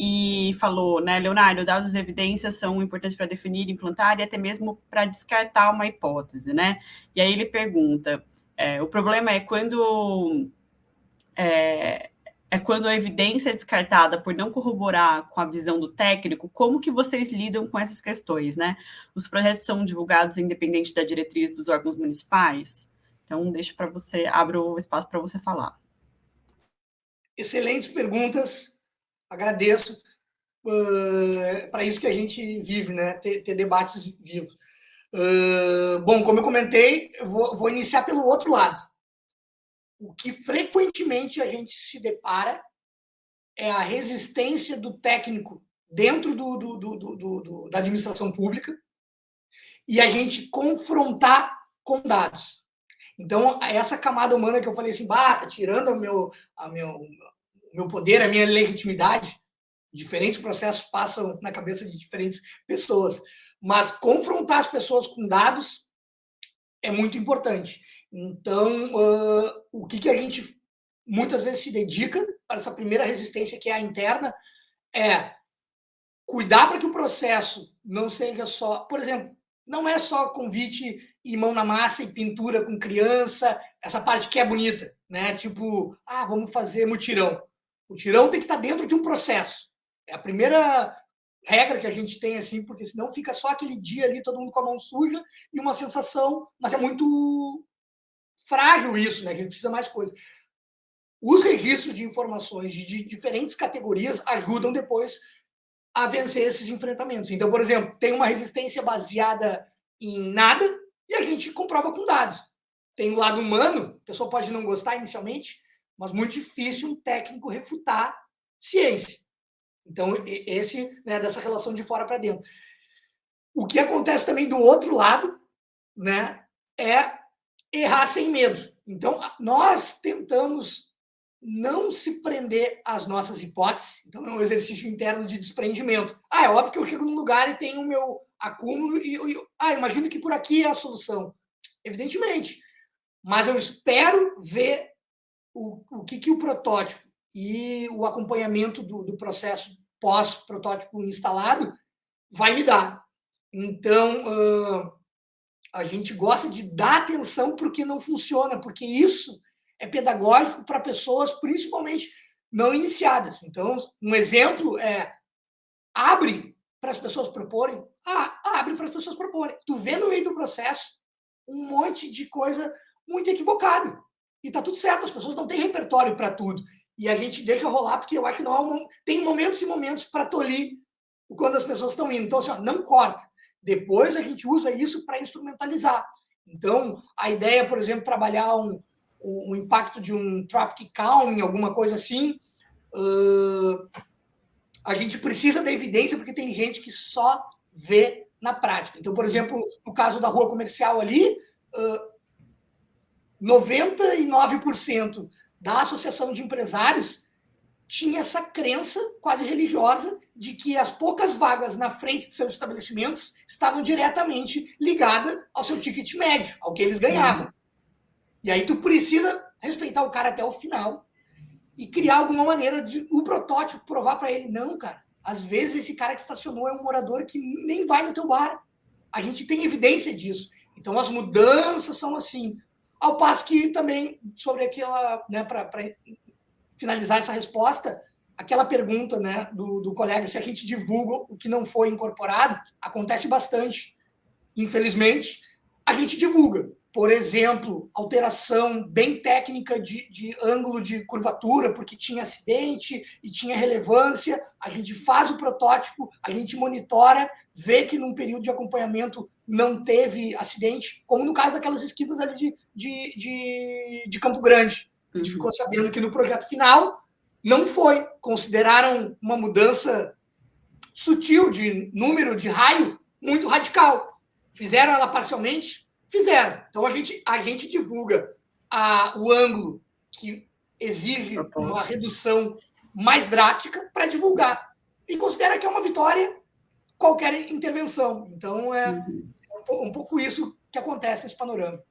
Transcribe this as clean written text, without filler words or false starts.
e falou, né, Leonardo, dados e evidências são importantes para definir, implantar e até mesmo para descartar uma hipótese, né? E aí ele pergunta, o problema é quando a evidência é descartada por não corroborar com a visão do técnico, como que vocês lidam com essas questões, né? Os projetos são divulgados independente da diretriz dos órgãos municipais? Então, deixo para você, abro o espaço para você falar. Excelentes perguntas, agradeço. Para isso que a gente vive, né? Ter debates vivos. Bom, como eu comentei, eu vou iniciar pelo outro lado. O que frequentemente a gente se depara é a resistência do técnico dentro da administração pública e a gente confrontar com dados. Então, essa camada humana que eu falei assim, tá tirando o meu poder, a minha legitimidade, diferentes processos passam na cabeça de diferentes pessoas, mas confrontar as pessoas com dados é muito importante. Então, o que a gente muitas vezes se dedica para essa primeira resistência, que é a interna, é cuidar para que o processo não seja só, por exemplo, não é só convite e mão na massa e pintura com criança, essa parte que é bonita, né? Tipo, vamos fazer mutirão. O mutirão tem que estar dentro de um processo. É a primeira regra que a gente tem, assim, porque senão fica só aquele dia ali, todo mundo com a mão suja e uma sensação, mas é muito frágil isso, né? Que a gente precisa mais coisa. Os registros de informações de diferentes categorias ajudam depois a vencer esses enfrentamentos. Então, por exemplo, tem uma resistência baseada em nada e a gente comprova com dados. Tem o lado humano, a pessoa pode não gostar inicialmente, mas muito difícil um técnico refutar ciência. Então, esse, né, dessa relação de fora para dentro. O que acontece também do outro lado, né, é errar sem medo. Então, nós tentamos não se prender às nossas hipóteses. Então, é um exercício interno de desprendimento. É óbvio que eu chego num lugar e tenho o meu acúmulo e imagino que por aqui é a solução. Evidentemente. Mas eu espero ver o que o protótipo e o acompanhamento do processo pós-protótipo instalado vai me dar. Então, a gente gosta de dar atenção para o que não funciona, porque isso é pedagógico para pessoas, principalmente não iniciadas. Então, um exemplo é abre para as pessoas proporem. Abre para as pessoas proporem. Tu vê no meio do processo um monte de coisa muito equivocada. E tá tudo certo, as pessoas não têm repertório para tudo. E a gente deixa rolar, porque eu acho que não tem momentos e momentos para tolir quando as pessoas estão indo. Então, assim, não corta. Depois a gente usa isso para instrumentalizar. Então, a ideia, por exemplo, trabalhar o impacto de um traffic calming, alguma coisa assim, a gente precisa da evidência porque tem gente que só vê na prática. Então, por exemplo, no caso da rua comercial ali, 99% da associação de empresários tinha essa crença quase religiosa de que as poucas vagas na frente de seus estabelecimentos estavam diretamente ligadas ao seu ticket médio, ao que eles ganhavam. E aí tu precisa respeitar o cara até o final e criar alguma maneira de o protótipo provar para ele, não, cara, às vezes esse cara que estacionou é um morador que nem vai no teu bar. A gente tem evidência disso. Então as mudanças são assim. Ao passo que também, sobre aquela, né, para finalizar essa resposta, aquela pergunta, né, do colega, se a gente divulga o que não foi incorporado, acontece bastante. Infelizmente, a gente divulga. Por exemplo, alteração bem técnica de ângulo de curvatura, porque tinha acidente e tinha relevância, a gente faz o protótipo, a gente monitora, vê que num período de acompanhamento não teve acidente, como no caso daquelas esquinas ali de Campo Grande. A gente ficou sabendo que no projeto final não foi. Consideraram uma mudança sutil de número, de raio, muito radical. Fizeram ela parcialmente? Fizeram. Então, a gente divulga o ângulo que exige uma redução mais drástica para divulgar. E considera que é uma vitória qualquer intervenção. Então, é um pouco isso que acontece nesse panorama.